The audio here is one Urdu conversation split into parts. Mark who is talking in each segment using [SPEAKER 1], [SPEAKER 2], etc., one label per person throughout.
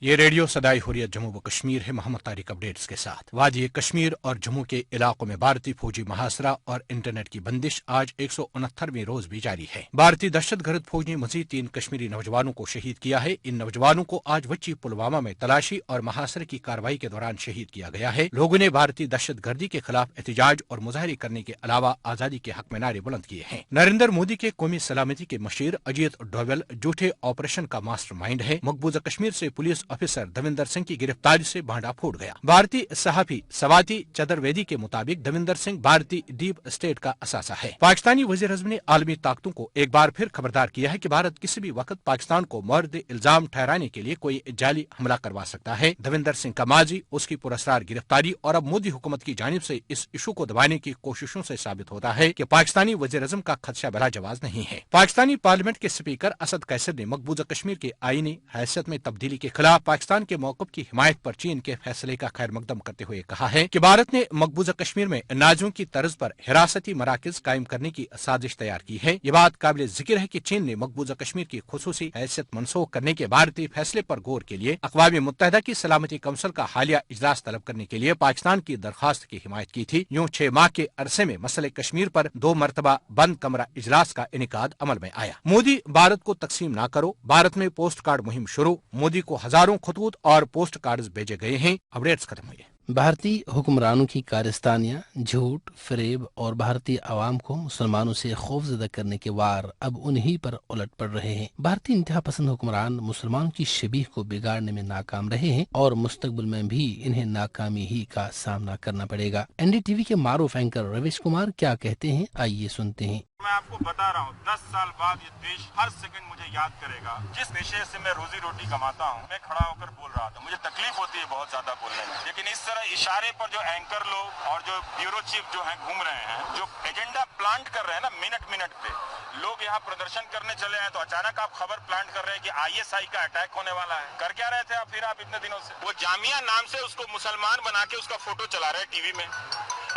[SPEAKER 1] یہ ریڈیو صدائے حریت جموں و کشمیر ہے۔ محمد طارق اپڈیٹس کے ساتھ۔ وادی کشمیر اور جموں کے علاقوں میں بھارتی فوجی محاصرہ اور انٹرنیٹ کی بندش آج 169ویں روز بھی جاری ہے۔ بھارتی دہشت گرد فوج نے مزید 3 کشمیری نوجوانوں کو شہید کیا ہے۔ ان نوجوانوں کو آج وچی پلوامہ میں تلاشی اور محاصرے کی کارروائی کے دوران شہید کیا گیا ہے۔ لوگوں نے بھارتی دہشت گردی کے خلاف احتجاج اور مظاہرے کرنے کے علاوہ آزادی کے حق میں نعرے بلند کیے ہیں۔ نریندر مودی کے قومی سلامتی کے مشیر اجیت ڈوول جھوٹے آپریشن کا ماسٹر مائنڈ ہے۔ مقبوضہ کشمیر سے پولیس آفیسر دویندر سنگھ کی گرفتاری سے بھانڈا پھوٹ گیا۔ بھارتی صحافی سواتی چترویدی کے مطابق دویندر سنگھ بھارتی ڈیپ اسٹیٹ کا اثاثہ ہے۔ پاکستانی وزیر اعظم نے عالمی طاقتوں کو ایک بار پھر خبردار کیا ہے کہ بھارت کسی بھی وقت پاکستان کو مورد الزام ٹھہرانے کے لیے کوئی جعلی حملہ کروا سکتا ہے۔ دویندر سنگھ کا ماضی، اس کی پراسرار گرفتاری اور اب مودی حکومت کی جانب سے اس ایشو کو دبانے کی کوششوں سے ثابت ہوتا ہے کہ پاکستانی وزیر اعظم کا خدشہ بلا جواز نہیں ہے۔ پاکستانی پارلیمنٹ کے اسپیکر اسد قیصر نے مقبوضہ کشمیر کے آئینی حیثیت میں تبدیلی کے خلاف پاکستان کے موقف کی حمایت پر چین کے فیصلے کا خیر مقدم کرتے ہوئے کہا ہے کہ بھارت نے مقبوضہ کشمیر میں نازیوں کی طرز پر حراستی مراکز قائم کرنے کی سازش تیار کی ہے۔ یہ بات قابل ذکر ہے کہ چین نے مقبوضہ کشمیر کی خصوصی حیثیت منسوخ کرنے کے بھارتی فیصلے پر غور کے لیے اقوام متحدہ کی سلامتی کونسل کا حالیہ اجلاس طلب کرنے کے لیے پاکستان کی درخواست کی حمایت کی تھی۔ یوں 6 ماہ کے عرصے میں مسئلہ کشمیر پر 2 مرتبہ بند کمرہ اجلاس کا انعقاد عمل میں آیا۔ مودی بھارت کو تقسیم نہ کرو، بھارت میں پوسٹ کارڈ مہم شروع، مودی کو ہزاروں خطوط اور پوسٹ کارڈز بھیجے گئے ہیں۔ اپڈیٹس ختم ہوئے۔
[SPEAKER 2] بھارتی حکمرانوں کی کارستانیاں، جھوٹ، فریب اور بھارتی عوام کو مسلمانوں سے خوفزدہ کرنے کے وار اب انہی پر الٹ پڑ رہے ہیں۔ بھارتی انتہا پسند حکمران مسلمانوں کی شبیہ کو بگاڑنے میں ناکام رہے ہیں اور مستقبل میں بھی انہیں ناکامی ہی کا سامنا کرنا پڑے گا۔ این ڈی ٹی وی کے معروف اینکر رویش کمار کیا کہتے ہیں، آئیے سنتے ہیں۔
[SPEAKER 3] میں آپ کو بتا رہا ہوں 10 سال بعد یہ دیش ہر سیکنڈ مجھے یاد کرے گا۔ جس پیشے سے میں روزی روٹی کماتا ہوں، میں کھڑا ہو کر بول رہا تھا، مجھے تکلیف ہوتی ہے بہت زیادہ بولنے میں، لیکن اس طرح اشارے پر جو اینکر لوگ اور جو بیورو چیف جو ہیں گھوم رہے ہیں، جو ایجنڈا پلانٹ کر رہے ہیں نا منٹ پہ، لوگ یہاں پردرشن کرنے چلے ہیں تو اچانک آپ خبر پلانٹ کر رہے ہیں کہ ISI کا اٹیک ہونے والا ہے۔ کر کیا رہے تھے آپ پھر اتنے دنوں سے؟ وہ جامعہ نام سے اس کو مسلمان بنا کے اس کا فوٹو چلا رہے ٹی وی میں۔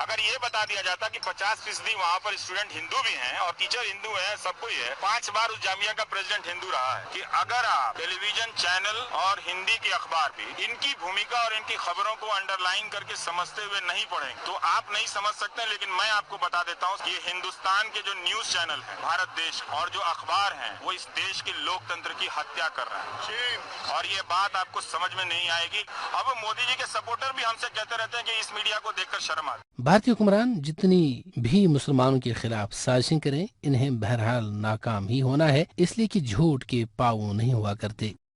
[SPEAKER 3] اگر یہ بتا دیا جاتا کہ 50% وہاں پر اسٹوڈنٹ ہندو بھی ہیں اور ٹیچر ہندو ہیں، سب کوئی ہے، 5 بار اس جامعہ کا پریزیڈنٹ ہندو رہا ہے، کہ اگر آپ ٹیلی ویژن چینل اور ہندی کے اخبار بھی ان کی بھومکا اور ان کی خبروں کو انڈر لائن کر کے سمجھتے ہوئے نہیں پڑھیں تو آپ نہیں سمجھ سکتے۔ لیکن میں آپ کو بتا دیتا ہوں کہ یہ ہندوستان کے جو نیوز چینل ہیں بھارت دیش اور جو اخبار ہیں وہ اس دیش کے لوک تنتر کی ہتیا کر رہے ہیں، اور یہ بات آپ کو سمجھ میں نہیں آئے گی۔ اب مودی جی کے سپورٹر بھی ہم سے کہتے رہتے ہیں کہ اس میڈیا کو دیکھ کر شرم آتی۔
[SPEAKER 2] بھارتی حکمران جتنی بھی مسلمانوں کے خلاف سازشیں کریں، انہیں بہرحال ناکام ہی ہونا ہے، اس لیے کہ جھوٹ کے پاؤں نہیں ہوا کرتے۔